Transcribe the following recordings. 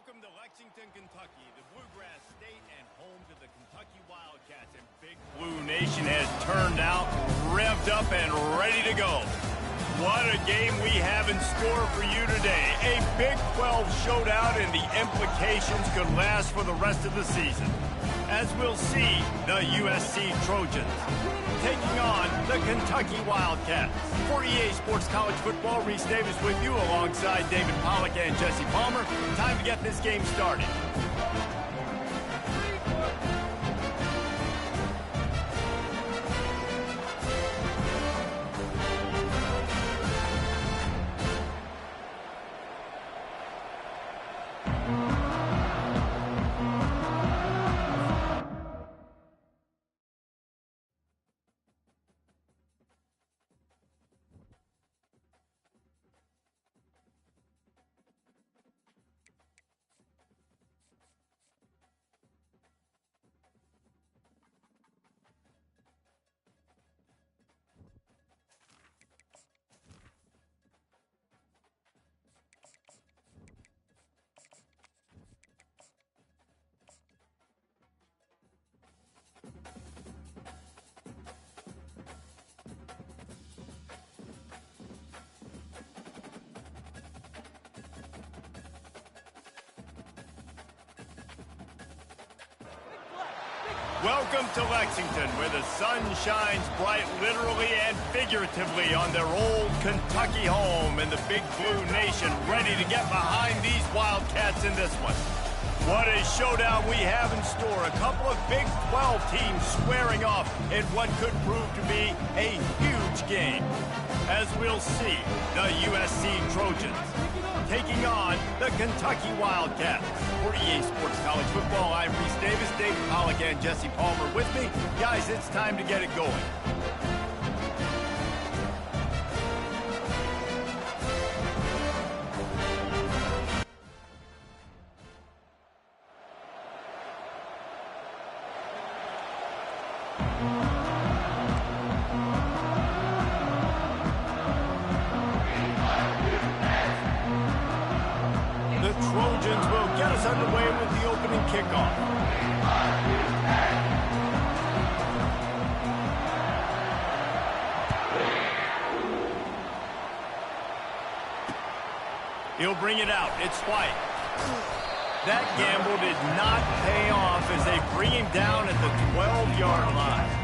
Welcome to Lexington, Kentucky, the Bluegrass State and home to the Kentucky Wildcats. And Big Blue Nation has turned out, revved up, and ready to go. What a game we have in store for you today. A Big 12 showdown, and the implications could last for the rest of the season. As we'll see, the USC Trojans taking on the Kentucky Wildcats. For EA Sports College Football, Reese Davis with you alongside David Pollack and Jesse Palmer. Time to get this game started. Welcome to Lexington, where the sun shines bright literally and figuratively on their old Kentucky home, and the Big Blue Nation ready to get behind these Wildcats in this one. What a showdown we have in store. A couple of Big 12 teams squaring off in what could prove to be a huge game. As we'll see, the USC Trojans taking on the Kentucky Wildcats. For EA Sports College Football, I'm Reese Davis, David Pollack, and Jesse Palmer with me. Guys, it's time to get it going. Trojans will get us underway with the opening kickoff. He'll bring it out. It's White. That gamble did not pay off as they bring him down at the 12-yard line.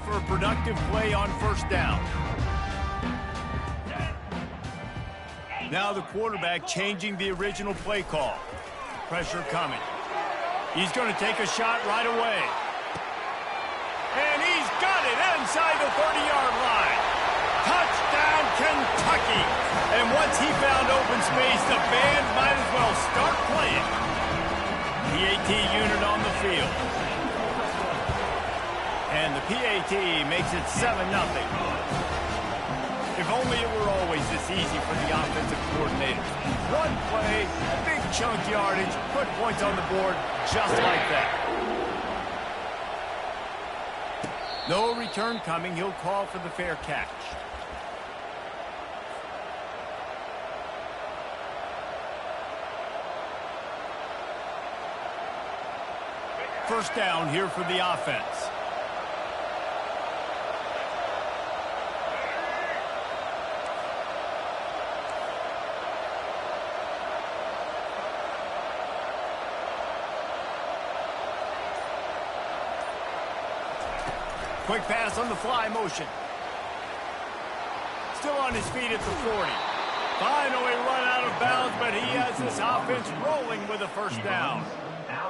For a productive play on first down. Now the quarterback changing the original play call. Pressure coming. He's going to take a shot right away. And he's got it inside the 30-yard line. Touchdown, Kentucky. And once he found open space, the band might as well start playing. PAT unit on the field. And the PAT makes it 7-0. If only it were always this easy for the offensive coordinators. One play, big chunk yardage, put points on the board just like that. No return coming. He'll call for the fair catch. First down here for the offense. Quick pass on the fly motion. Still on his feet at the 40. Finally run out of bounds, but he has this offense rolling with a first down.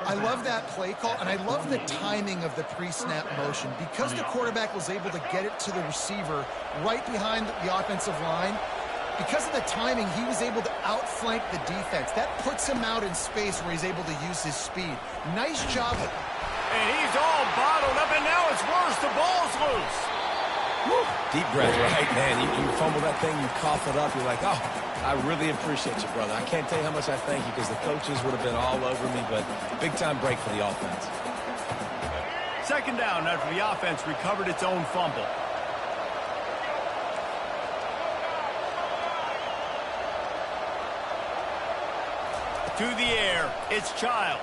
I love that play call, and I love the timing of the pre-snap motion. Because the quarterback was able to get it to the receiver right behind the offensive line, because of the timing, he was able to outflank the defense. That puts him out in space where he's able to use his speed. Nice job. And he's all bottled up, and now it's worse. The ball's loose. Woo. Deep breath, right, man? You fumble that thing, you cough it up, you're like, oh, I really appreciate you, brother. I can't tell you how much I thank you because the coaches would have been all over me, but big-time break for the offense. Second down after the offense recovered its own fumble. To the air, it's Childs.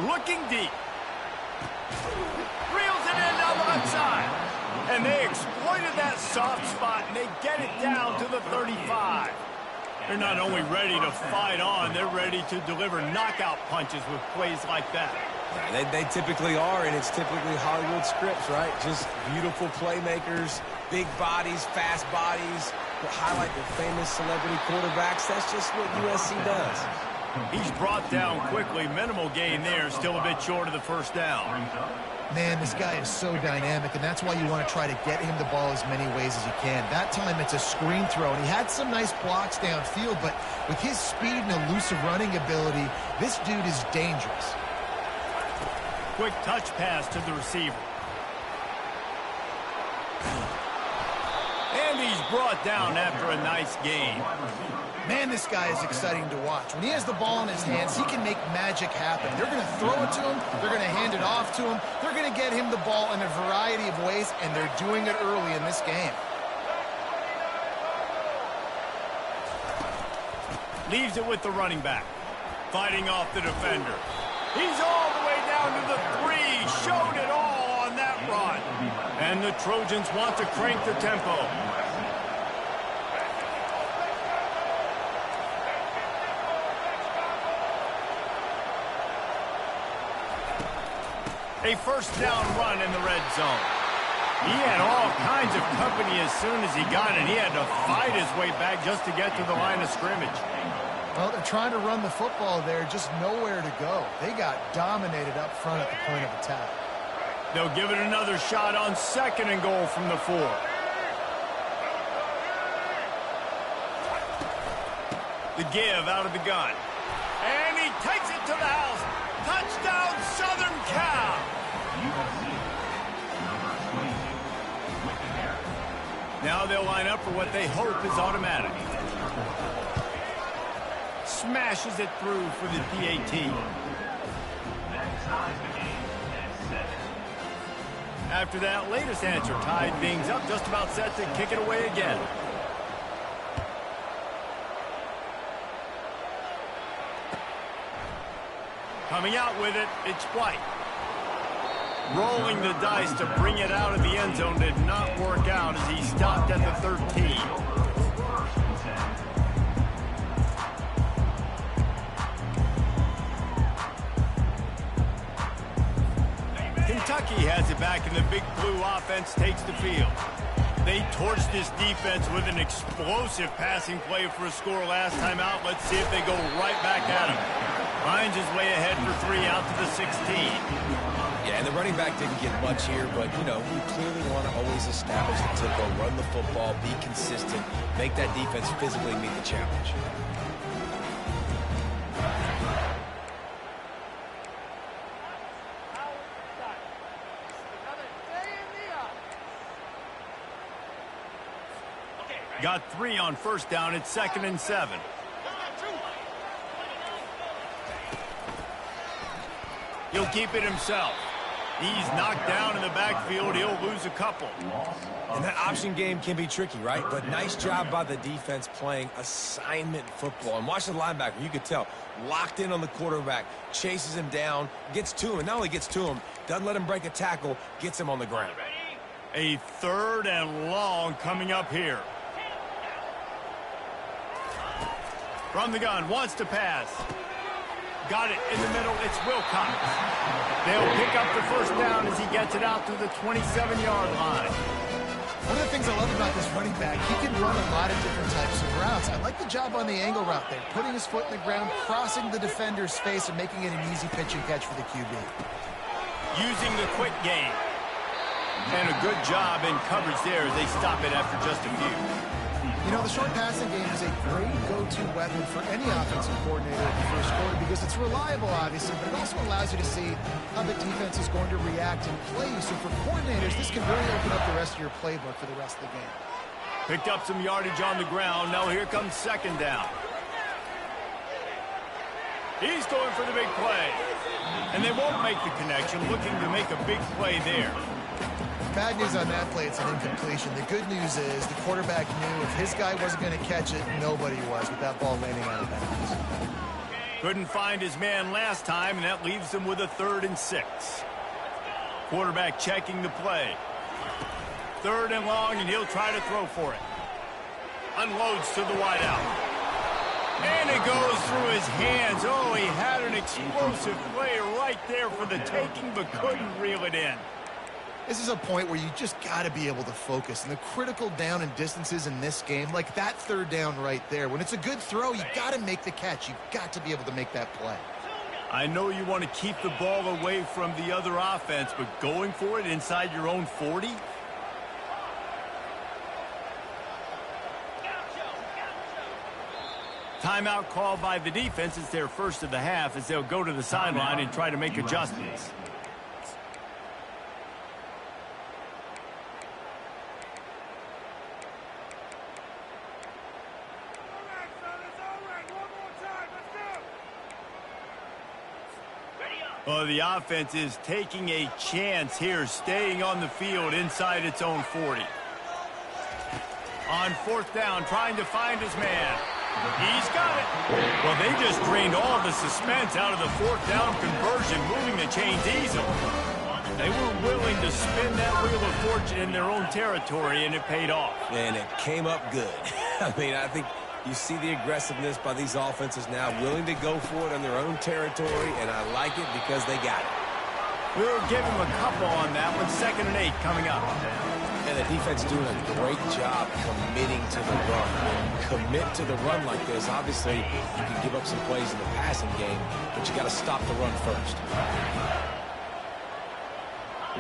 Looking deep. Reels it in down the left side. And they exploited that soft spot, and they get it down to the 35. They're not only ready to fight on, they're ready to deliver knockout punches with plays like that. Yeah, they typically are, and it's typically Hollywood scripts, right? Just beautiful playmakers, big bodies, fast bodies, that highlight the famous celebrity quarterbacks. That's just what USC does. He's brought down quickly. Minimal gain there, still a bit short of the first down. Man, this guy is so dynamic, and that's why you want to try to get him the ball as many ways as you can. That time, it's a screen throw, and he had some nice blocks downfield, but with his speed and elusive running ability, this dude is dangerous. Quick touch pass to the receiver. And he's brought down after a nice gain. Man, this guy is exciting to watch. When he has the ball in his hands, he can make magic happen. They're going to throw it to him. They're going to hand it off to him. They're going to get him the ball in a variety of ways, and they're doing it early in this game. Leaves it with the running back. Fighting off the defender. He's all the way down to the 3. Showed it all on that run. And the Trojans want to crank the tempo. A first down run in the red zone. He had all kinds of company as soon as he got it. He had to fight his way back just to get to the line of scrimmage. Well, they're trying to run the football there, just nowhere to go. They got dominated up front at the point of attack. They'll give it another shot on 2nd and goal from the 4. The give out of the gun. And he takes it to the house. Touchdown, Southern Cal. Now they'll line up for what they hope is automatic. Smashes it through for the PAT. After that latest answer tied things up, just about set to kick it away again. Coming out with it, it's White. Rolling the dice to bring it out of the end zone did not work out as he stopped at the 13. Kentucky has it back, and the Big Blue offense takes the field. They torched this defense with an explosive passing play for a score last time out. Let's see if they go right back at him. Finds his way ahead for 3 out to the 16. Yeah, and the running back didn't get much here, but, you know, we clearly want to always establish the tempo, run the football, be consistent, make that defense physically meet the challenge. Got 3 on first down. It's 2nd and 7. He'll keep it himself. He's knocked down in the backfield. He'll lose a couple. And that option game can be tricky, right? But nice job by the defense playing assignment football. And watch the linebacker. You could tell. Locked in on the quarterback. Chases him down. Gets to him. And not only gets to him, doesn't let him break a tackle. Gets him on the ground. A 3rd and long coming up here. From the gun. Wants to pass. Got it in the middle. It's Wilcox. They'll pick up the first down as he gets it out to the 27-yard line. One of the things I love about this running back, he can run a lot of different types of routes. I like the job on the angle route there, putting his foot in the ground, crossing the defender's face, and making it an easy pitch and catch for the QB. Using the quick game. And a good job in coverage there as they stop it after just a few. You know, the short passing game is a great go-to weapon for any offensive coordinator in the first quarter because it's reliable, obviously, but it also allows you to see how the defense is going to react and play. So for coordinators, this can really open up the rest of your playbook for the rest of the game. Picked up some yardage on the ground. Now here comes second down. He's going for the big play. And they won't make the connection, looking to make a big play there. Bad news on that play, it's an incompletion. The good news is the quarterback knew if his guy wasn't going to catch it, nobody was with that ball landing out of bounds. Couldn't find his man last time, and that leaves him with a 3rd and 6. Quarterback checking the play. 3rd and long, and he'll try to throw for it. Unloads to the wideout. And it goes through his hands. Oh, he had an explosive play right there for the taking, but couldn't reel it in. This is a point where you just got to be able to focus. And the critical down and distances in this game, like that 3rd down right there, when it's a good throw, you got to make the catch. You got to be able to make that play. I know you want to keep the ball away from the other offense, but going for it inside your own 40? Timeout called by the defense. It's their first of the half as they'll go to the sideline and try to make adjustments. Well, the offense is taking a chance here, staying on the field inside its own 40. On 4th down, trying to find his man. He's got it. Well, they just drained all the suspense out of the 4th down conversion, moving the chains easily. They were willing to spin that wheel of fortune in their own territory, and it paid off. And it came up good. I mean, I think you see the aggressiveness by these offenses now, willing to go for it in their own territory, and I like it because they got it. We'll give him a couple on that one. 2nd and 8 coming up. And the defense doing a great job committing to the run. Commit to the run like this. Obviously, you can give up some plays in the passing game, but you got to stop the run first.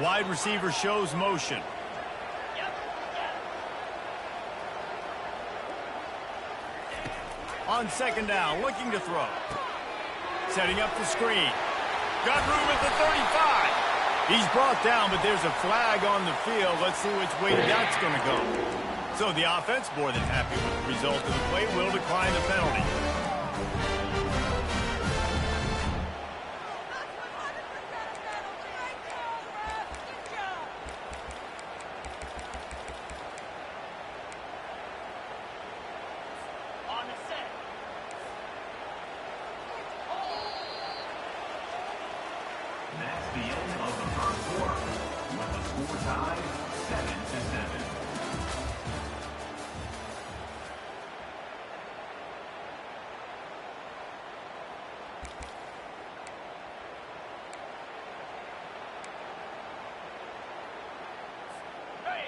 Wide receiver shows motion. On 2nd down, looking to throw. Setting up the screen. Got room at the 35. He's brought down, but there's a flag on the field. Let's see which way that's going to go. So the offense, more than happy with the result of the play, will decline the penalty.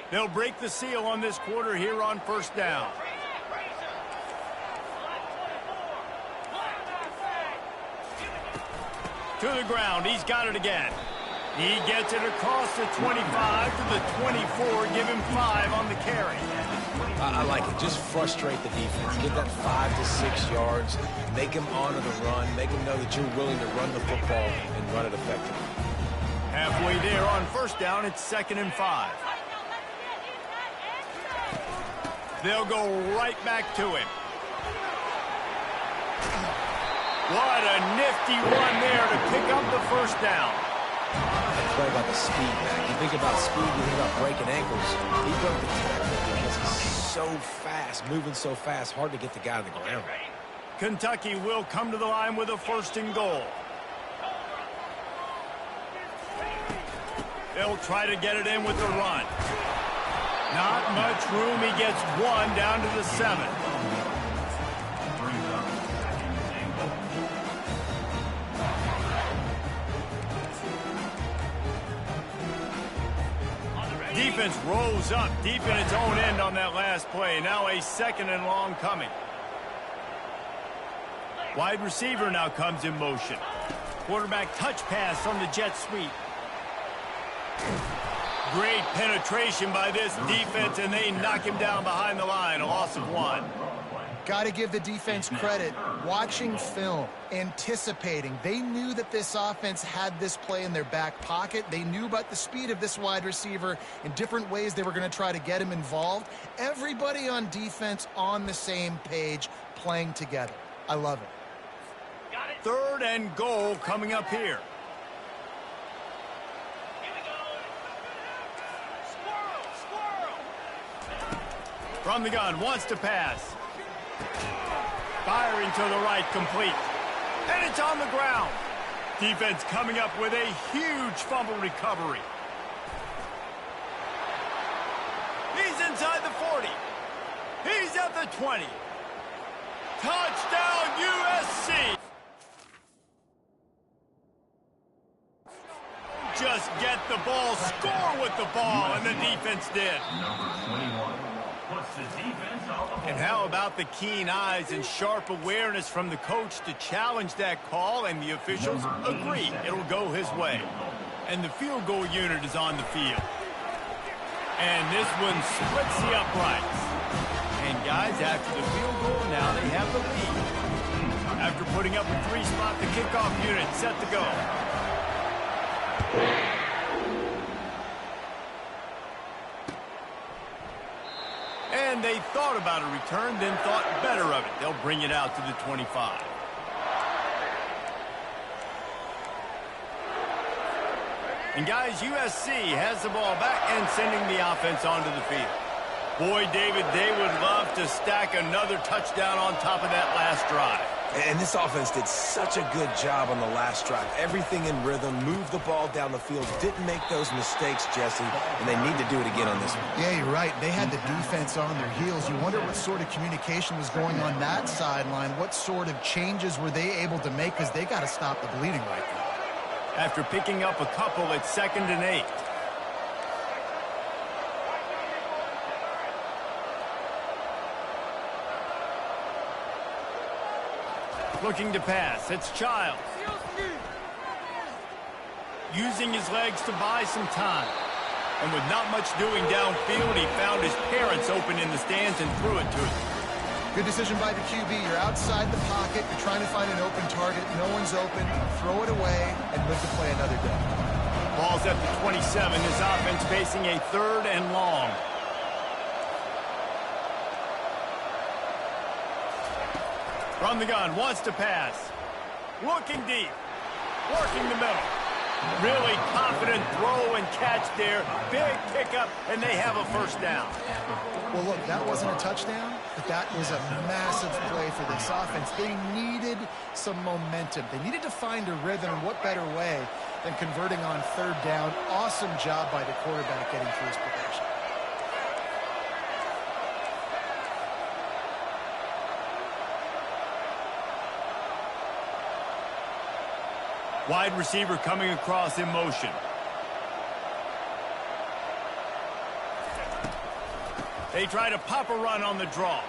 They'll break the seal on this quarter here on 1st down. To the ground. He's got it again. He gets it across the 25 to the 24. Give him 5 on the carry. I like it. Just frustrate the defense. Get that 5 to 6 yards. Make them honor the run. Make them know that you're willing to run the football and run it effectively. Halfway there on 1st down. It's 2nd and 5. They'll go right back to him. What a nifty run there to pick up the 1st down. That's right about the speed, man. You think about speed, you think about breaking ankles. He broke the tackle because he's so fast, moving so fast, hard to get the guy on the ground. Kentucky will come to the line with a 1st and goal. They'll try to get it in with the run. Not much room. He gets 1 down to the 7. Defense rose up deep in its own end on that last play. Now a 2nd and long coming. Wide receiver now comes in motion. Quarterback touch pass on the jet sweep. Great penetration by this defense, and they knock him down behind the line. A loss of 1. Got to give the defense credit. Watching film, anticipating. They knew that this offense had this play in their back pocket. They knew about the speed of this wide receiver in different ways they were going to try to get him involved. Everybody on defense on the same page, playing together. I love it. 3rd and goal coming up here. From the gun, wants to pass. Firing to the right, complete. And it's on the ground. Defense coming up with a huge fumble recovery. He's inside the 40. He's at the 20. Touchdown, USC! Just get the ball, score with the ball, and the defense did. And how about the keen eyes and sharp awareness from the coach to challenge that call, and the officials agree it'll go his way. And the field goal unit is on the field. And this one splits the uprights. And guys, after the field goal, now they have the lead. After putting up a 3-spot, the kickoff unit set to go. And they thought about a return, then thought better of it. They'll bring it out to the 25. And guys, USC has the ball back and sending the offense onto the field. Boy, David, they would love to stack another touchdown on top of that last drive. And this offense did such a good job on the last drive. Everything in rhythm, moved the ball down the field, didn't make those mistakes, Jesse, and they need to do it again on this one. Yeah, you're right. They had the defense on their heels. You wonder what sort of communication was going on that sideline. What sort of changes were they able to make, because they got to stop the bleeding right now. After picking up a couple, it's 2nd and 8. Looking to pass, it's Childs. Using his legs to buy some time. And with not much doing downfield, he found his parents open in the stands and threw it to him. Good decision by the QB. You're outside the pocket. You're trying to find an open target. No one's open. Throw it away and live to play another day. Ball's at the 27. This offense facing a 3rd and long. From the gun, wants to pass. Looking deep. Working the middle. Really confident throw and catch there. Big pickup, and they have a 1st down. Well, look, that wasn't a touchdown, but that was a massive play for this offense. They needed some momentum. They needed to find a rhythm, and what better way than converting on 3rd down. Awesome job by the quarterback getting through his progression. Wide receiver coming across in motion. They try to pop a run on the draw.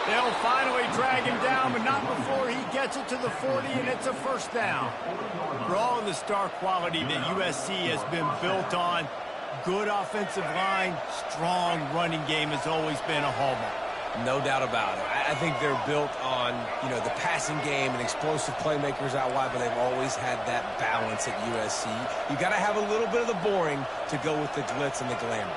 They'll finally drag him down, but not before he gets it to the 40, and it's a 1st down. For all of the star quality that USC has been built on, good offensive line, strong running game has always been a hallmark. No doubt about it. I think they're built on, the passing game and explosive playmakers out wide, but they've always had that balance at USC. You got to have a little bit of the boring to go with the glitz and the glamour.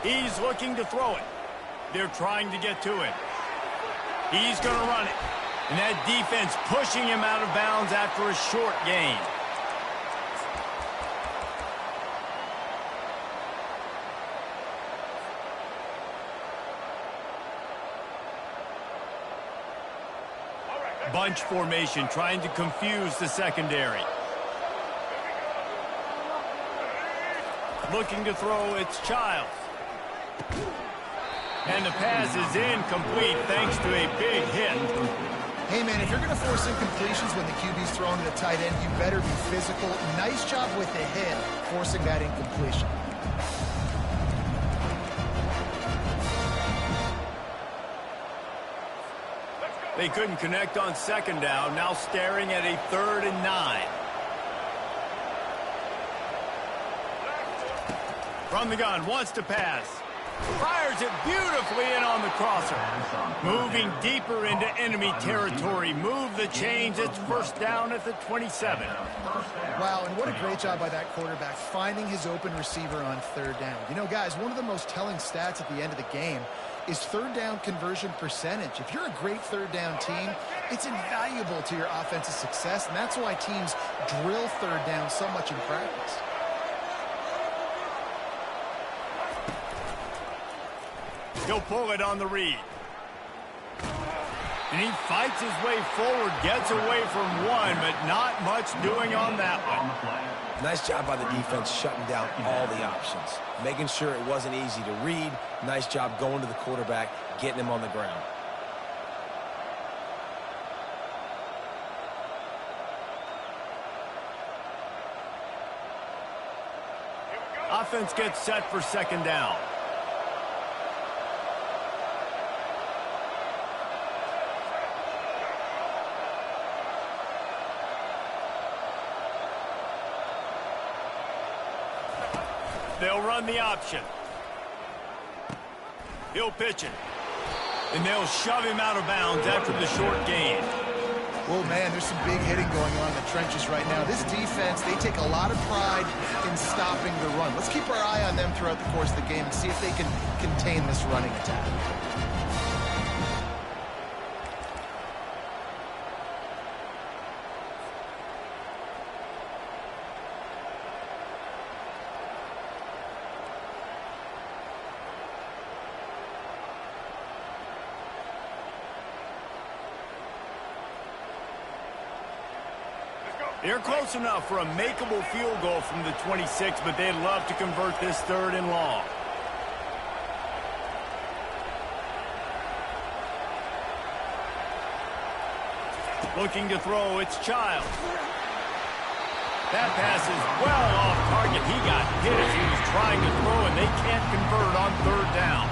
He's looking to throw it. They're trying to get to him. He's going to run it. And that defense pushing him out of bounds after a short gain. Bunch formation trying to confuse the secondary. Looking to throw, it's Childs. And the pass is incomplete thanks to a big hit. Hey, man, if you're going to force incompletions when the QB's throwing to the tight end, you better be physical. Nice job with the hit, forcing that incompletion. They couldn't connect on second down, now staring at a 3rd and 9. From the gun, wants to pass. Fires it beautifully in on the crosser. Moving deeper into enemy territory. Move the chains. It's 1st down at the 27. Wow, and what a great job by that quarterback finding his open receiver on 3rd down. You know, guys, one of the most telling stats at the end of the game is 3rd down conversion percentage. If you're a great 3rd down team, it's invaluable to your offensive success, and that's why teams drill 3rd down so much in practice. He'll pull it on the read. And he fights his way forward, gets away from one, but not much doing on that one. Nice job by the defense shutting down all the options, making sure it wasn't easy to read. Nice job going to the quarterback, getting him on the ground. Offense gets set for 2nd down. They'll run the option. He'll pitch it. And they'll shove him out of bounds after the short gain. Oh, man, there's some big hitting going on in the trenches right now. This defense, they take a lot of pride in stopping the run. Let's keep our eye on them throughout the course of the game and see if they can contain this running attack. They're close enough for a makeable field goal from the 26, but they'd love to convert this 3rd and long. Looking to throw, it's Child. That pass is well off target. He got hit as he was trying to throw, and they can't convert on 3rd down.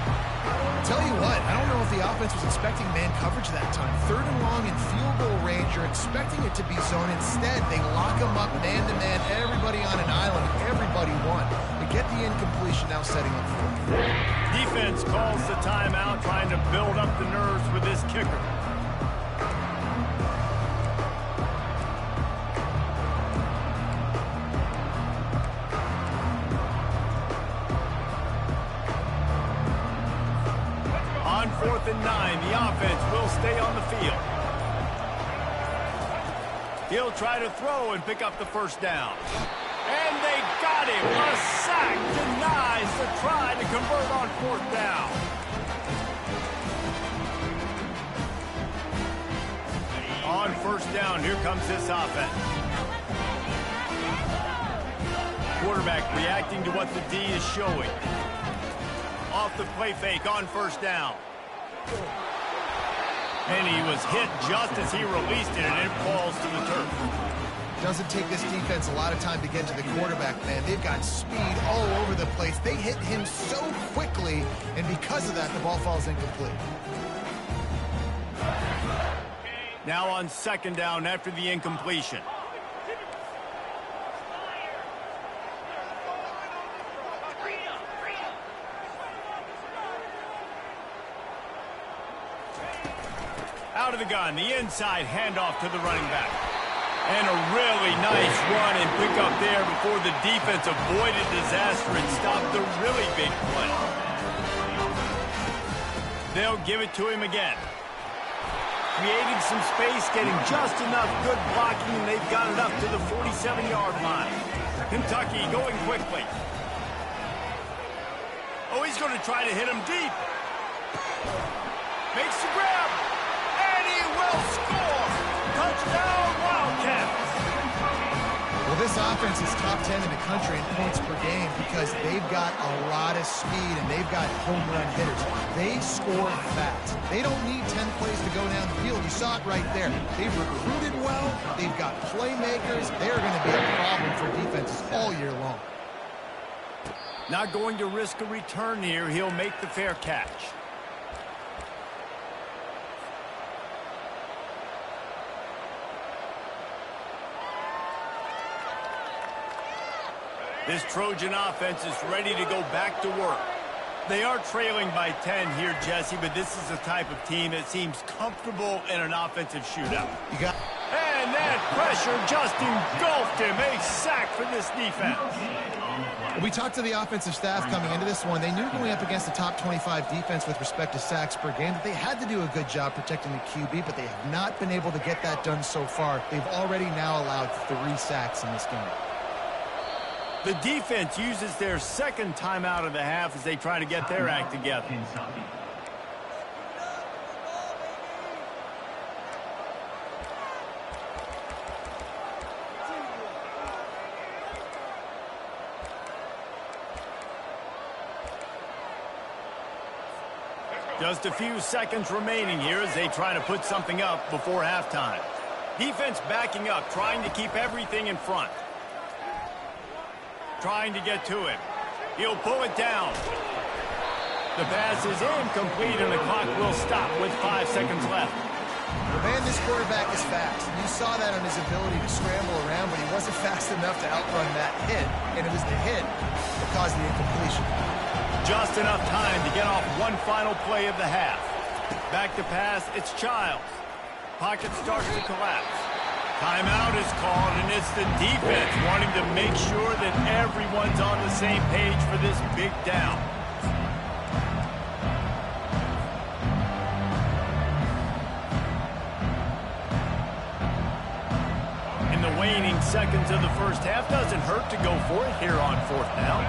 Tell you what, I don't know if the offense was expecting man coverage that time. 3rd and long in field goal range, you're expecting it to be zone. Instead, they lock them up man-to-man, everybody on an island, everybody won. They get the incompletion, now setting up 4th. Defense calls the timeout, trying to build up the nerves with this kicker. On 4th and 9, the offense will stay on the field. He'll try to throw and pick up the 1st down. And they got him. A sack denies the try to convert on 4th down. On 1st down, here comes this offense. Quarterback reacting to what the D is showing. Off the play fake on 1st down. And he was hit just as he released it, and it falls to the turf. Doesn't take this defense a lot of time to get to the quarterback, man. They've got speed all over the place. They hit him so quickly, and because of that, the ball falls incomplete. Now on 2nd down after the incompletion. Out of the gun, the inside handoff to the running back. And a really nice run and pick up there before the defense avoided disaster and stopped the really big play. They'll give it to him again. Creating some space, getting just enough good blocking, and they've got it up to the 47-yard line. Kentucky going quickly. Oh, he's going to try to hit him deep. Makes the grab. And he will score. Touchdown, Wildcats. Well, this offense is top 10 in the country in points per game because they've got a lot of speed and they've got home run hitters. They score fast. They don't need 10 plays to go down the field. You saw it right there. They've recruited well. They've got playmakers. They are going to be a problem for defenses all year long. Not going to risk a return here. He'll make the fair catch. This Trojan offense is ready to go back to work. They are trailing by 10 here, Jesse, but this is the type of team that seems comfortable in an offensive shootout. And that pressure just engulfed him. A sack for this defense. We talked to the offensive staff coming into this one. They knew going up against the top 25 defense with respect to sacks per game that they had to do a good job protecting the QB, but they have not been able to get that done so far. They've already now allowed 3 sacks in this game. The defense uses their second timeout of the half as they try to get their act together. Just a few seconds remaining here as they try to put something up before halftime. Defense backing up, trying to keep everything in front. Trying to get to him. He'll pull it down. The pass is incomplete, and the clock will stop with 5 seconds left. Man, this quarterback is fast. You saw that on his ability to scramble around, but he wasn't fast enough to outrun that hit, and it was the hit that caused the incompletion. Just enough time to get off one final play of the half. Back to pass, it's Childs. Pocket starts to collapse. Timeout is called, and it's the defense wanting to make sure that everyone's on the same page for this big down. In the waning seconds of the first half, doesn't hurt to go for it here on 4th down.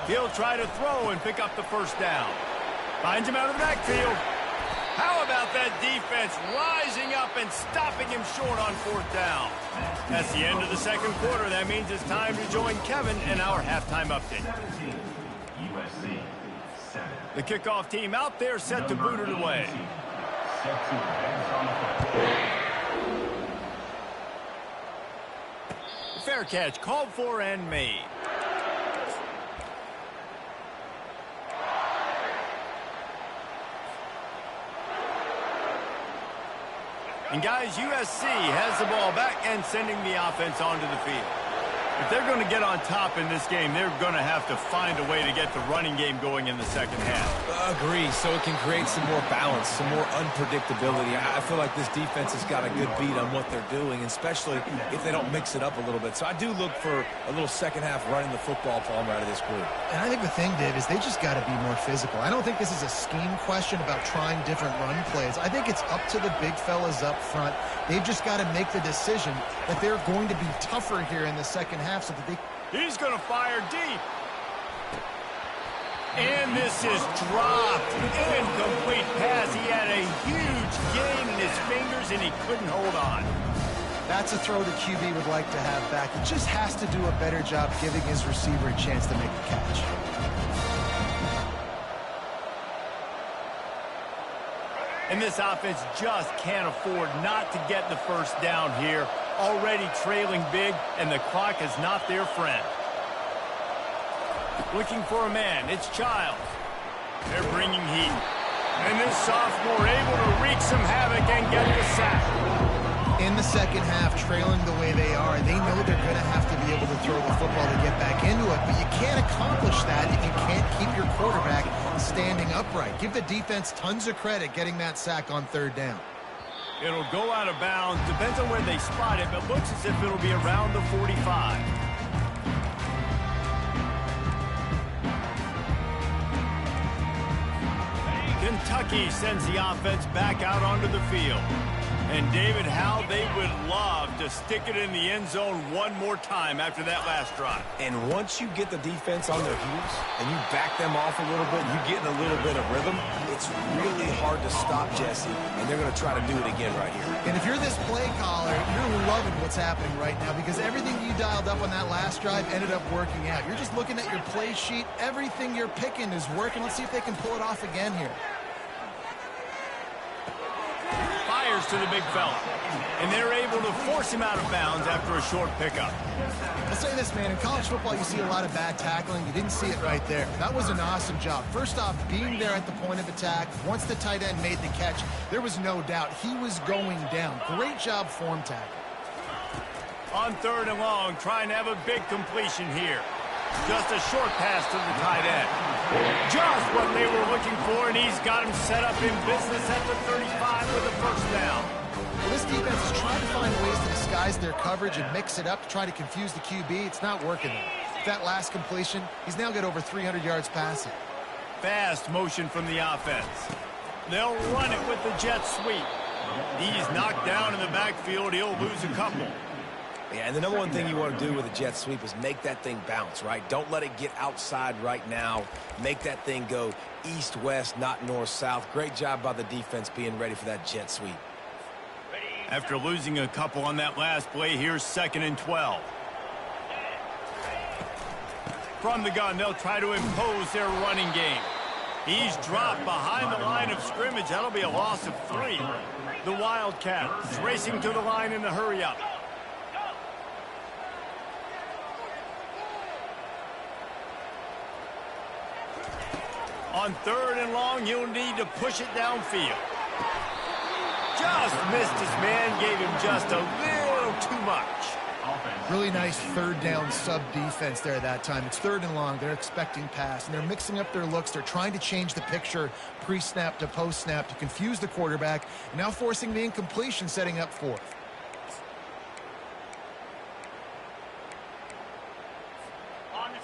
He'll try to throw and pick up the first down. Finds him out of the backfield. How about that defense rising up and stopping him short on 4th down? That's the end of the second quarter. That means it's time to join Kevin in our halftime update. The kickoff team out there set to boot it away. Fair catch called for and made. And guys, USC has the ball back and sending the offense onto the field. If they're going to get on top in this game, they're going to have to find a way to get the running game going in the second half. Agree, so it can create some more balance, some more unpredictability. I feel like this defense has got a good beat on what they're doing, especially if they don't mix it up a little bit. So I do look for a little second half running the football palm out of this group. And I think the thing, Dave, is they just got to be more physical. I don't think this is a scheme question about trying different run plays. I think it's up to the big fellas up front. They've just got to make the decision that they're going to be tougher here in the second half so that they... He's going to fire deep. And this is dropped. Incomplete pass. He had a huge gain in his fingers, and he couldn't hold on. That's a throw the QB would like to have back. He just has to do a better job giving his receiver a chance to make the catch. And this offense just can't afford not to get the first down here. Already trailing big, and the clock is not their friend. Looking for a man, it's Childs. They're bringing heat. And this sophomore able to wreak some havoc and get the sack. In the second half, trailing the way they are, they know they're going to have to be able to throw the football to get back into it, but you can't accomplish that if you can't keep your quarterback standing upright. Give the defense tons of credit getting that sack on 3rd down. It'll go out of bounds. Depends on where they spot it, but looks as if it'll be around the 45. Kentucky sends the offense back out onto the field. And David, how they would love to stick it in the end zone one more time after that last drive. And once you get the defense on their heels and you back them off a little bit, you get in a little bit of rhythm, it's really hard to stop Jesse, and they're going to try to do it again right here. And if you're this play caller, you're loving what's happening right now because everything you dialed up on that last drive ended up working out. You're just looking at your play sheet. Everything you're picking is working. Let's see if they can pull it off again here. Fires to the big fella. And they're able to force him out of bounds after a short pickup. I'll say this, man. In college football, you see a lot of bad tackling. You didn't see it right there. That was an awesome job. First off, being there at the point of attack. Once the tight end made the catch, there was no doubt he was going down. Great job form tackle. On 3rd and long, trying to have a big completion here. Just a short pass to the tight end. Just what they were looking for, and he's got him set up in business at the 35 with a first down. Well, this defense is trying to find ways to disguise their coverage and mix it up to try to confuse the QB. It's not working though. That last completion, he's now got over 300 yards passing. Fast motion from the offense. They'll run it with the jet sweep. He's knocked down in the backfield. He'll lose a couple. Yeah, and the number one thing you want to do with a jet sweep is make that thing bounce, right? Don't let it get outside right now. Make that thing go east-west, not north-south. Great job by the defense being ready for that jet sweep. After losing a couple on that last play, here's 2nd and 12. From the gun, they'll try to impose their running game. He's dropped behind the line of scrimmage. That'll be a loss of 3. The Wildcats racing to the line in the hurry-up. On 3rd and long, you'll need to push it downfield. Just missed his man, gave him just a little too much. Really nice 3rd down sub defense there that time. It's 3rd and long. They're expecting pass, and they're mixing up their looks. They're trying to change the picture pre-snap to post-snap to confuse the quarterback, now forcing the incompletion, setting up 4th.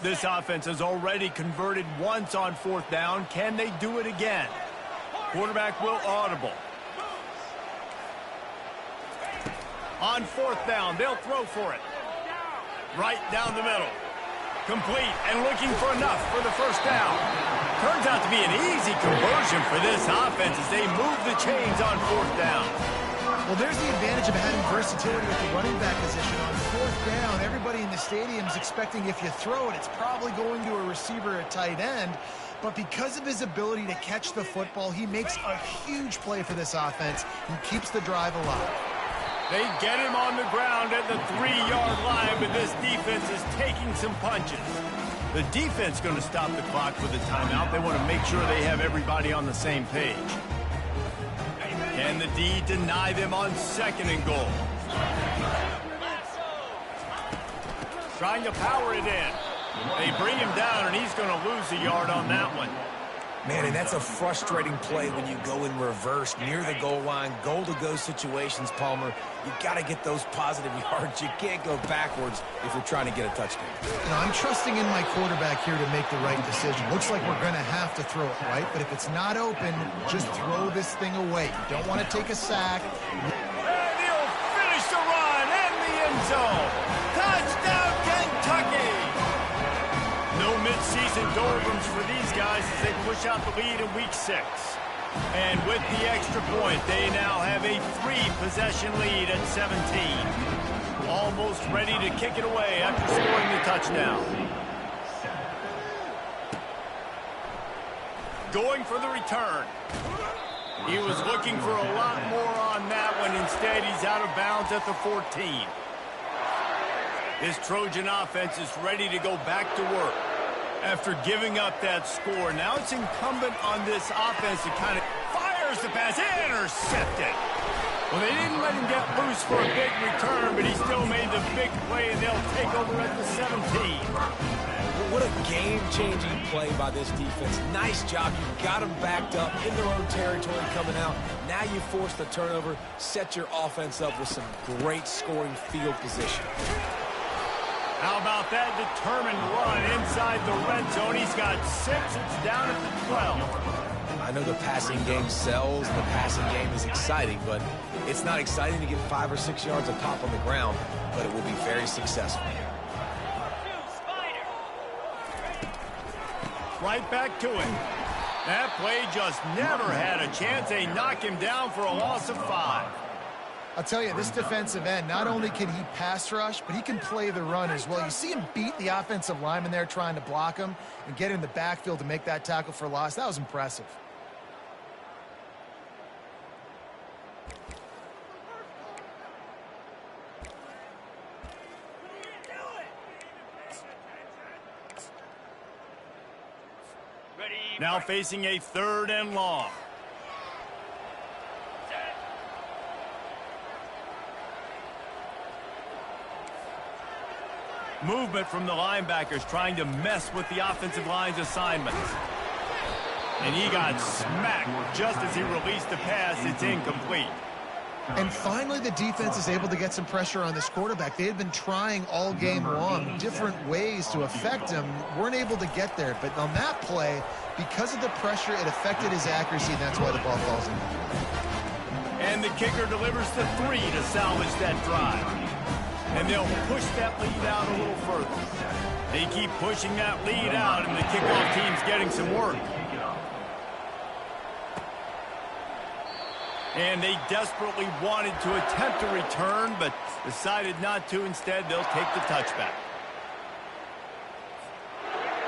This offense has already converted once on 4th down. Can they do it again? Quarterback will audible. On 4th down, they'll throw for it. Right down the middle. Complete and looking for enough for the first down. Turns out to be an easy conversion for this offense as they move the chains on 4th down. Well, there's the advantage of having versatility at the running back position. On 4th down, everybody in the stadium is expecting if you throw it, it's probably going to a receiver at tight end. But because of his ability to catch the football, he makes a huge play for this offense and keeps the drive alive. They get him on the ground at the 3-yard line, but this defense is taking some punches. The defense going to stop the clock with a timeout. They want to make sure they have everybody on the same page. Can the D deny them on 2nd and goal? Trying to power it in. They bring him down, and he's going to lose a yard on that one. Man, and that's a frustrating play when you go in reverse near the goal line, goal-to-go situations, Palmer. You got to get those positive yards. You can't go backwards if you're trying to get a touchdown. You know, I'm trusting in my quarterback here to make the right decision. Looks like we're going to have to throw it, right? But if it's not open, just throw this thing away. You don't want to take a sack. And he'll finish the run in the end zone. Touchdown, Kentucky! No mid-season doldrums for these guys as they push out the lead in week 6. And with the extra point, they now have a 3-possession lead at 17. Almost ready to kick it away after scoring the touchdown. Going for the return. He was looking for a lot more on that one. Instead, he's out of bounds at the 14. This Trojan offense is ready to go back to work. After giving up that score, now it's incumbent on this offense to kind of fires the pass, intercepted. Well, they didn't let him get loose for a big return, but he still made the big play, and they'll take over at the 17. What a game-changing play by this defense. Nice job. You got them backed up in their own territory coming out. Now you force the turnover, set your offense up with some great scoring field position. How about that determined run inside the red zone? He's got 6. It's down at the 12. I know the passing game sells, and the passing game is exciting, but it's not exciting to get 5 or 6 yards a pop on the ground, but it will be very successful. Right back to it. That play just never had a chance. They knock him down for a loss of 5. I'll tell you, this defensive end, not only can he pass rush, but he can play the run as well. You see him beat the offensive lineman there trying to block him and get in the backfield to make that tackle for loss. That was impressive. Now facing a 3rd and long. Movement from the linebackers trying to mess with the offensive line's assignments. And he got smacked just as he released the pass. It's incomplete. And finally, the defense is able to get some pressure on this quarterback. They had been trying all game long different ways to affect him. Weren't able to get there. But on that play, because of the pressure, it affected his accuracy, and that's why the ball falls in. And the kicker delivers the 3 to salvage that drive. And they'll push that lead out a little further. They keep pushing that lead out, and the kickoff team's getting some work. And they desperately wanted to attempt a return, but decided not to. Instead, they'll take the touchback.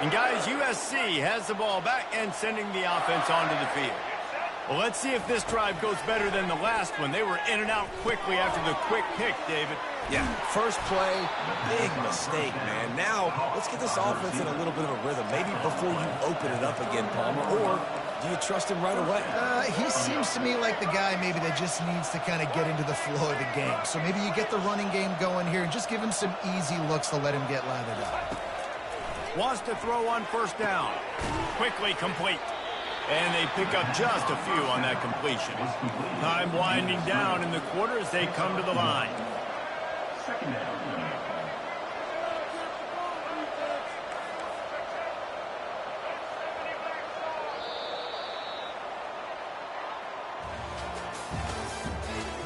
And guys, USC has the ball back and sending the offense onto the field. Well, let's see if this drive goes better than the last one. They were in and out quickly after the quick pick, David. Yeah, first play, big mistake, man. Now, let's get this offense in a little bit of a rhythm. Maybe before you open it up again, Palmer, or do you trust him right away? He seems to me like the guy maybe that just needs to kind of get into the flow of the game. So maybe you get the running game going here and just give him some easy looks to let him get lathered up. Wants to throw on 1st down. Quickly complete. And they pick up just a few on that completion. Time winding down in the quarter as they come to the line. 2nd down.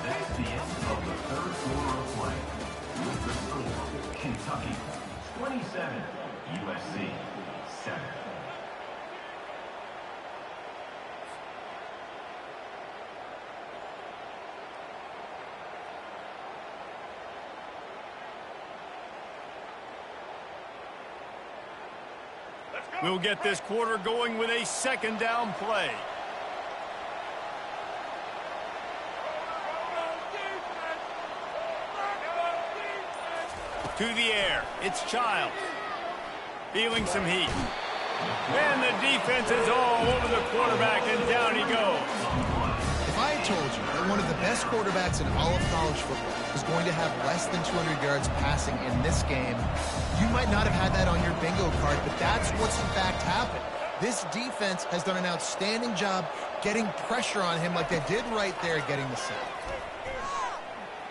That's the end of the 3rd quarter of play. With the score, Kentucky 27, USC 7. We'll get this quarter going with a 2nd down play. To the air, it's Childs. Feeling some heat. And the defense is all over the quarterback, and down he goes. If I had told you that one of the best quarterbacks in all of college football was going to have less than 200 yards passing in this game, you might not have had that on your bingo card, but that's what's in fact happened. This defense has done an outstanding job getting pressure on him like they did right there getting the sack.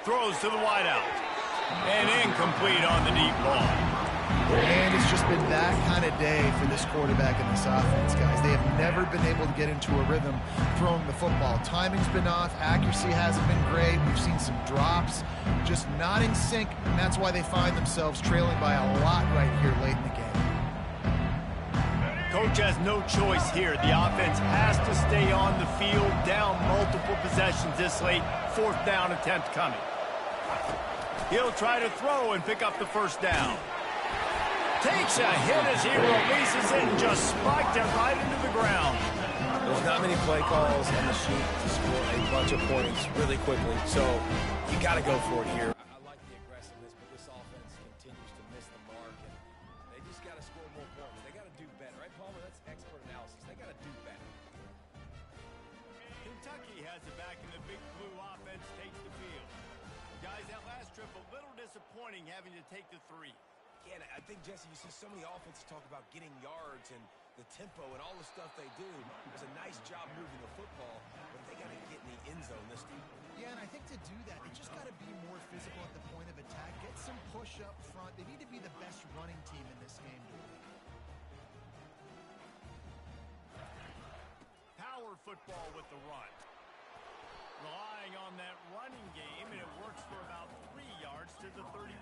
Throws to the wideout. And incomplete on the deep ball. And it's just been that kind of day for this quarterback and this offense, guys. They have never been able to get into a rhythm throwing the football. Timing's been off. Accuracy hasn't been great. We've seen some drops. Just not in sync, and that's why they find themselves trailing by a lot right here late in the game. Coach has no choice here. The offense has to stay on the field, down multiple possessions this late. 4th down attempt coming. He'll try to throw and pick up the 1st down. Takes a hit as he releases it and just spiked it right into the ground. There's not many play calls on the sheet to score a bunch of points really quickly, so you got to go for it here. I like the aggressiveness, but this offense continues to miss the mark, and they just got to score more points. They got to do better, right, Palmer? That's expert analysis. They got to do better. Kentucky has it back, and the big blue offense takes the field. Guys, that last trip a little disappointing having to take the 3. Yeah, I think, Jesse, you see so many offenses talk about getting yards, and the tempo, and all the stuff they do. It's a nice job moving the football, but they got to get in the end zone this time. Yeah, and I think to do that, they just got to be more physical at the point of attack. Get some push up front. They need to be the best running team in this game. Power football with the run. Relying on that running game, and it works for about 3 yards to the 31.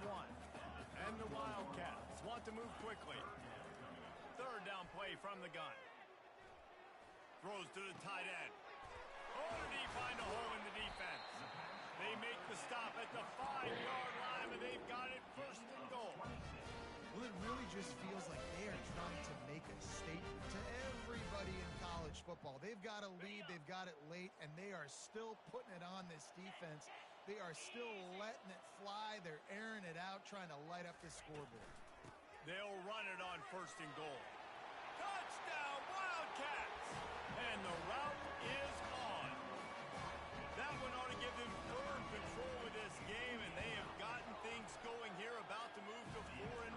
And the Wildcats want to move quickly. Third down play from the gun. Throws to the tight end. Oh, did he find a hole in the defense? They make the stop at the 5-yard line, and they've got it first and goal. Well, it really just feels like they are trying to make a statement to everybody in college football. They've got a lead, they've got it late, and they are still putting it on this defense. They are still letting it fly. They're airing it out, trying to light up the scoreboard. They'll run it on first and goal. Touchdown, Wildcats! And the route is on. That one ought to give them firm control of this game, and they have gotten things going here, about to move to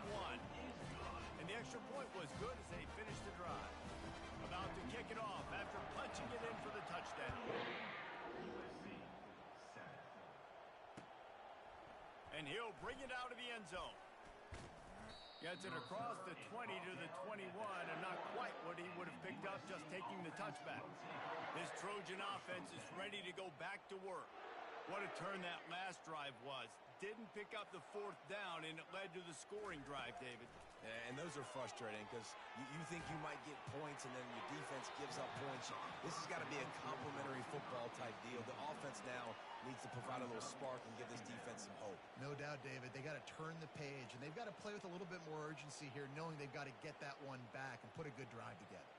4-1. And the extra point was good as they finished the drive. About to kick it off after punching it in for the touchdown. USC 7. And he'll bring it out of the end zone. Gets it across the 20 to the 21, and not quite what he would have picked up just taking the touchback. His Trojan offense is ready to go back to work. What a turn that last drive was. Didn't pick up the 4th down, and it led to the scoring drive, David. And those are frustrating because you think you might get points and then your defense gives up points. This has got to be a complementary football type deal. The offense now needs to provide a little spark and give this defense some hope. No doubt, David. They got to turn the page, and they've got to play with a little bit more urgency here, knowing they've got to get that one back and put a good drive together.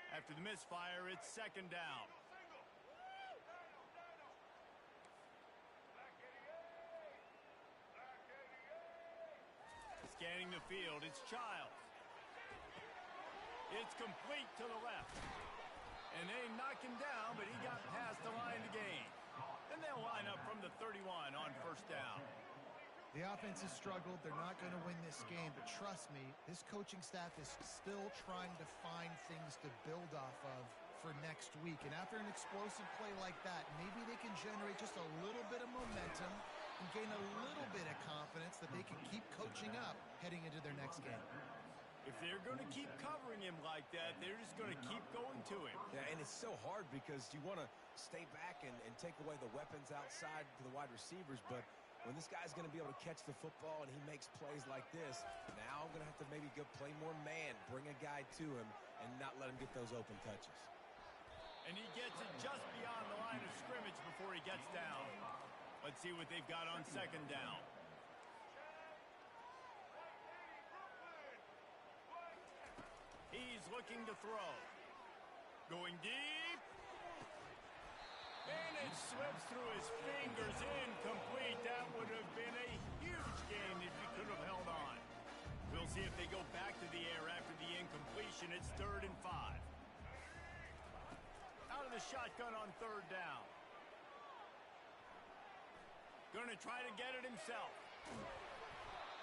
After the misfire, it's second down. Scanning the field, it's Childs. It's complete to the left. And they knock him down, but he got past the line to gain. And they'll line up from the 31 on first down. The offense has struggled. They're not going to win this game, but trust me, this coaching staff is still trying to find things to build off of for next week. And after an explosive play like that, maybe they can generate just a little bit of momentum and gain a little bit of confidence that they can keep coaching up heading into their next game. If they're going to keep covering him like that, they're just going to keep going to him. Yeah, and it's so hard because you want to stay back and take away the weapons outside to the wide receivers, but when this guy's going to be able to catch the football and he makes plays like this, now I'm going to have to maybe go play more man, bring a guy to him, and not let him get those open touches. And he gets it just beyond the line of scrimmage before he gets down. Let's see what they've got on second down. He's looking to throw. Going deep. And it slips through his fingers, incomplete. That would have been a huge gain if he could have held on. We'll see if they go back to the air after the incompletion. It's 3rd and 5. Out of the shotgun on 3rd down. Going to try to get it himself.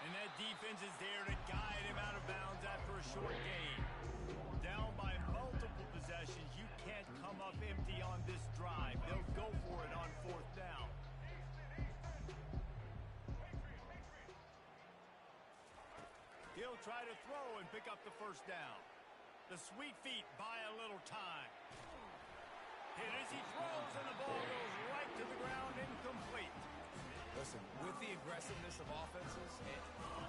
And that defense is there to guide him out of bounds after a short gain. Down by multiple possessions, you can't come up empty on this drive. They'll go for it on 4th down. He'll try to throw and pick up the first down. The sweet feet buy a little time. Hit as he throws, and the ball goes right to the ground, incomplete. Listen, with the aggressiveness of offenses and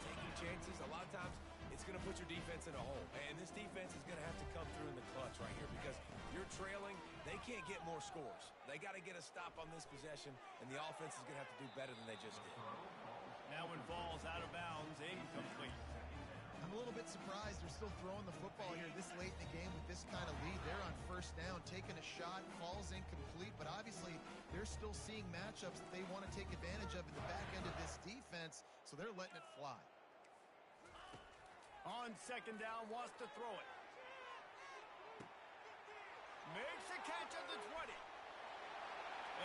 taking chances, a lot of times it's going to put your defense in a hole. And this defense is going to have to come through in the clutch right here because you're trailing. They can't get more scores. They got to get a stop on this possession, and the offense is going to have to do better than they just did. That one falls out of bounds, incomplete. I'm a little bit surprised they're still throwing the football here this late in the game with this kind of lead. They're on first down, taking a shot, falls incomplete, but obviously they're still seeing matchups that they want to take advantage of in the back end of this defense, so they're letting it fly. On second down, wants to throw it. Makes a catch at the 20.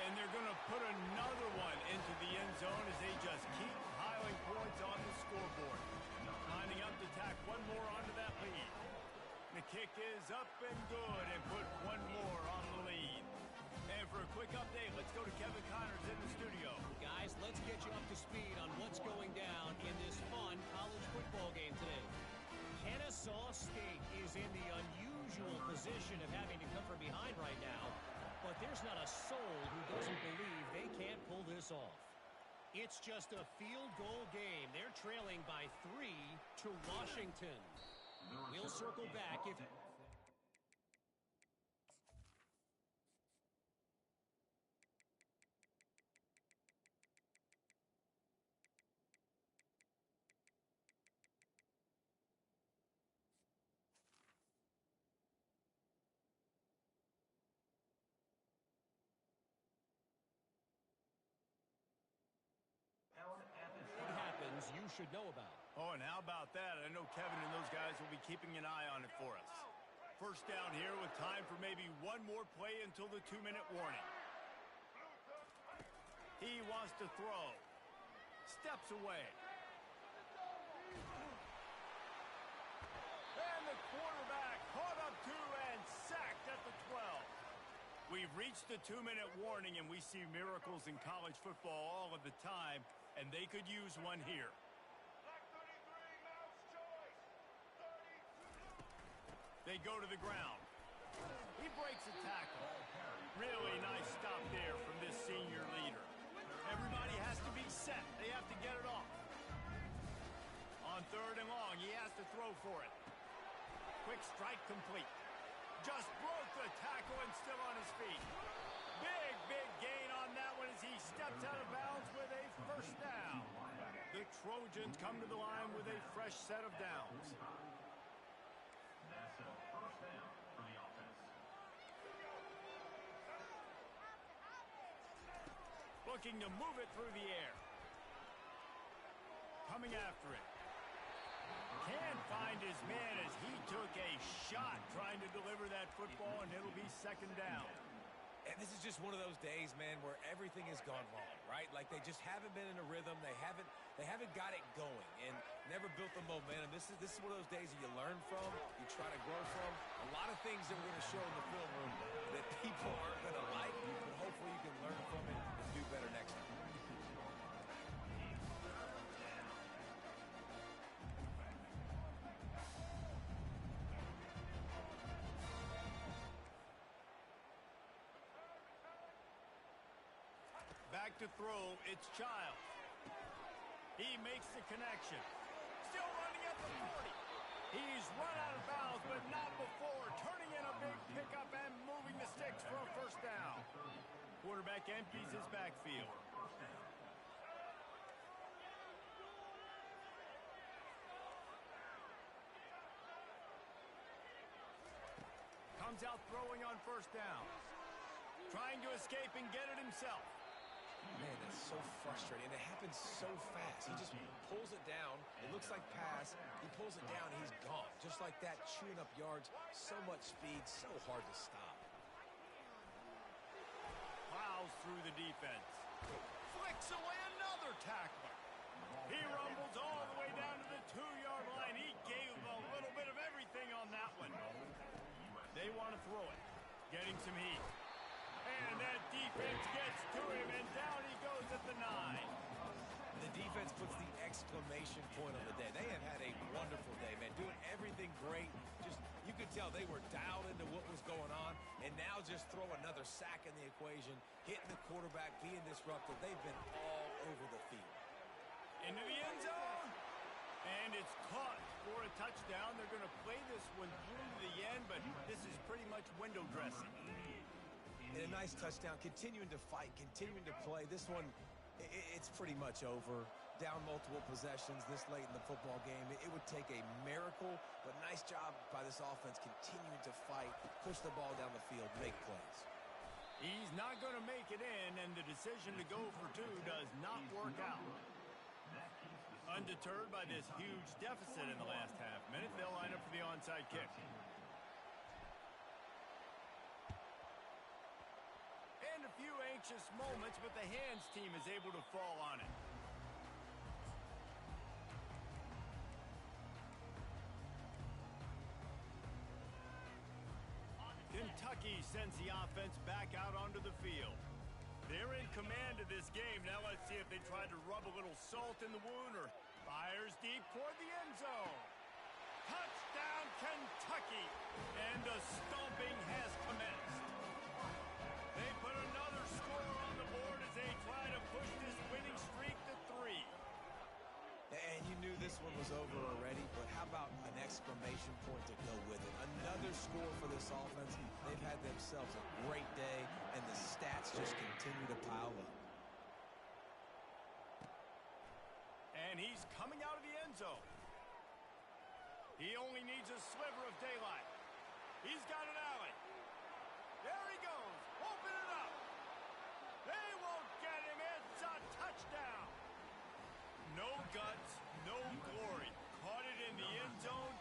And they're going to put another one into the end zone as they just keep piling trailing points on the scoreboard. Lining up to tack one more onto that lead. The kick is up and good and put one more on the lead. And for a quick update, let's go to Kevin Connors in the studio. Guys, let's get you up to speed on what's going down in this fun college football game today. Kennesaw State is in the unusual position of having to come from behind right now, but there's not a soul who doesn't believe they can't pull this off. It's just a field goal game. They're trailing by 3 to Washington. We'll circle back if... What happens, you should know about. Oh, and how about that? I know Kevin and those guys will be keeping an eye on it for us. First down here with time for maybe one more play until the 2-minute warning. He wants to throw. Steps away. And the quarterback caught up to and sacked at the 12. We've reached the 2-minute warning, and we see miracles in college football all of the time, and they could use one here. They go to the ground. He breaks a tackle. Really nice stop there from this senior leader. Everybody has to be set. They have to get it off. On 3rd and long, he has to throw for it. Quick strike complete. Just broke the tackle and still on his feet. Big gain on that one as he steps out of bounds with a first down. The Trojans come to the line with a fresh set of downs. That's a first down for the offense. Looking to move it through the air. Coming after it. Can't find his man as he took a shot trying to deliver that football, and it'll be 2nd down. And this is just one of those days, man, where everything has gone wrong, right? Like they just haven't been in a rhythm. They haven't got it going and never built the momentum. This is one of those days that you learn from, you try to grow from. A lot of things that we're going to show in the film room that people aren't going to like, but hopefully you can learn from it and do better next time. Back to throw, it's Childs. He makes the connection. Still running at the 40. He's run out of bounds, but not before. Turning in a big pickup and moving the sticks for a first down. Quarterback empties his backfield. Comes out throwing on first down. Trying to escape and get it himself. Man, that's so frustrating. And it happens so fast. He just pulls it down. It looks like pass. He pulls it down, and he's gone. Just like that, chewing up yards. So much speed, so hard to stop. Plows through the defense. Flicks away another tackler. He rumbles all the way down to the 2-yard line. He gave a little bit of everything on that one. They want to throw it. Getting some heat. And that defense gets to him, and down he goes at the 9. The defense puts the exclamation point on the day. They have had a wonderful day, man. Doing everything great. Just, you could tell they were dialed into what was going on, and now just throw another sack in the equation, hitting the quarterback, being disruptive. They've been all over the field. Into the end zone. And it's caught for a touchdown. They're going to play this one through to the end, but this is pretty much window dressing. And a nice touchdown, continuing to fight, continuing to play. This one, it's pretty much over. Down multiple possessions this late in the football game. It would take a miracle, but nice job by this offense continuing to fight, push the ball down the field, make plays. He's not going to make it in, and the decision to go for 2 does not work out. Undeterred by this huge deficit in the last half minute, they'll line up for the onside kick. And a few anxious moments, but the hands team is able to fall on it. sends the offense back out onto the field. They're in command of this game. Now let's see if they try to rub a little salt in the wound or fires deep toward the end zone. Touchdown, Kentucky! And the stomping has commenced. They put another score on the board as they try to push this winning streak to 3. And you knew this one was over already, but how about an exclamation point to go with it? Another score for this offense. They've had themselves a great day, and the stats just continue to pile up. And he's coming out of the end zone. He only needs a sliver of daylight. He's got an alley. There he goes. Open it up. They won't get him. It's a touchdown. No guts, no glory. Caught it in the end zone.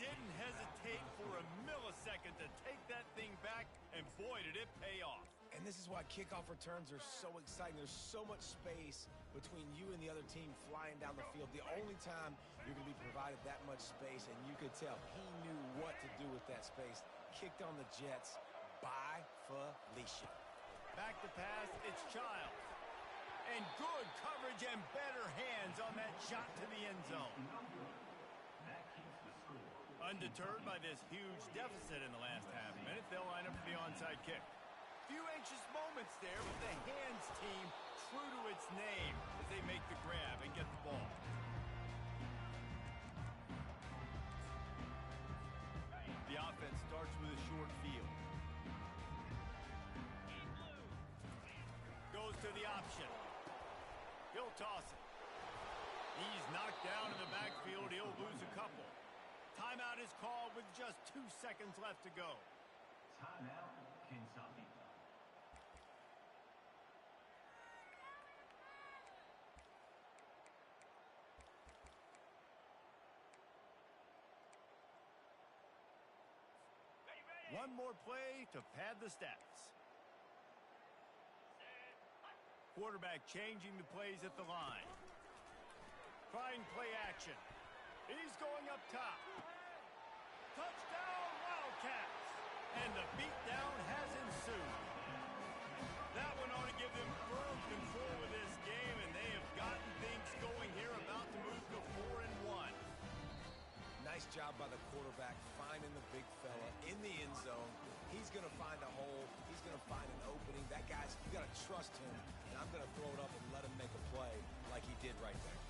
Didn't hesitate for a millisecond to take that thing back, and boy, did it pay off. And this is why kickoff returns are so exciting. There's so much space between you and the other team flying down the field. The only time you're going to be provided that much space, and you could tell he knew what to do with that space. Kicked on the Jets by Felicia. Back to pass, it's Childs. And good coverage and better hands on that shot to the end zone. Undeterred by this huge deficit in the last half minute, they'll line up for the onside kick. Few anxious moments there, but the hands team true to its name as they make the grab and get the ball. The offense starts with a short field. Goes to the option. He'll toss it. He's knocked down in the backfield. He'll lose a couple. Timeout is called with just 2 seconds left to go. Timeout, Kentucky. One more play to pad the stats. Quarterback changing the plays at the line. Trying play action. He's going up top. Touchdown, Wildcats! And the beatdown has ensued. That one ought to give them firm control of this game, and they have gotten things going here, about to move to 4-1. Nice job by the quarterback finding the big fella in the end zone. He's going to find a hole. He's going to find an opening. That guy's, you got to trust him, and I'm going to throw it up and let him make a play like he did right there.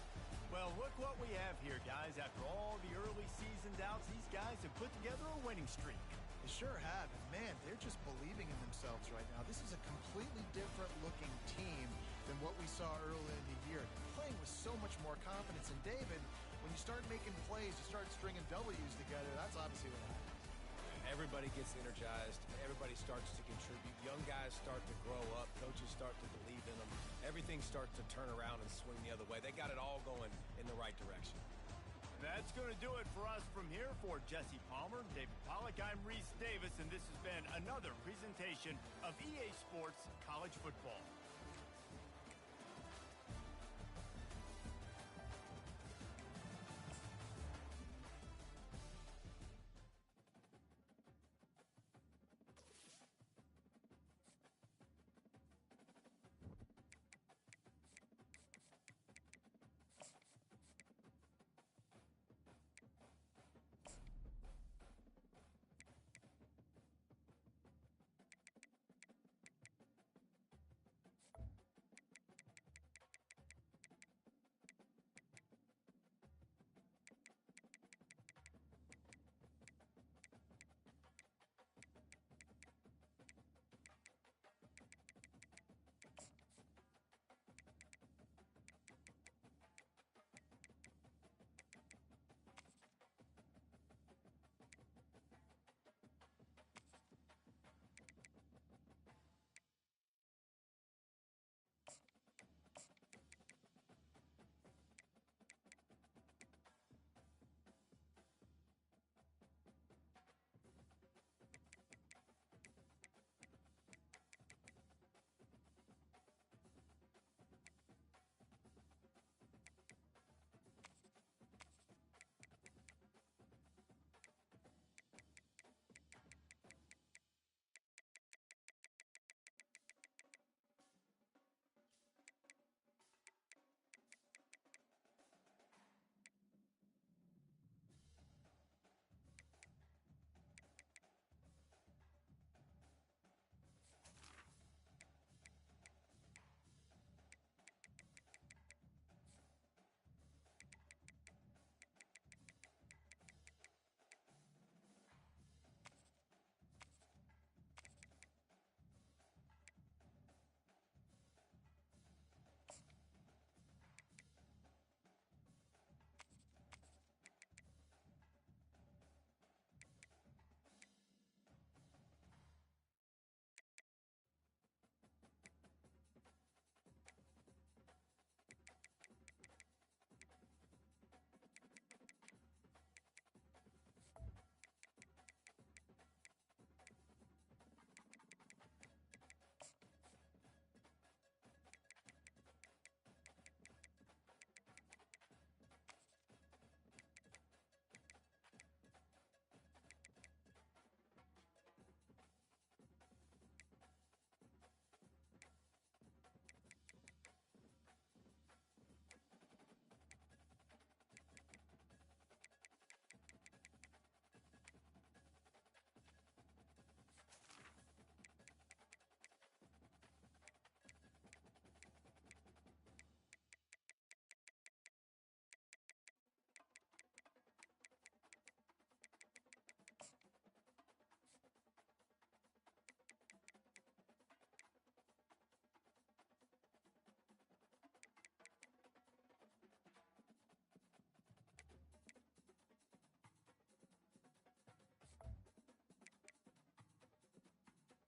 Well, look what we have here, guys. After all the early season doubts, these guys have put together a winning streak. They sure have. And man, they're just believing in themselves right now. This is a completely different looking team than what we saw early in the year. They're playing with so much more confidence. And David, when you start making plays, you start stringing W's together, that's obviously what happens. Everybody gets energized. Everybody starts to contribute. Young guys start to grow up. Coaches start to believe in them. Everything starts to turn around and swing the other way. They got it all going in the right direction. That's going to do it for us from here. For Jesse Palmer, David Pollack, I'm Reese Davis, and this has been another presentation of EA Sports College Football.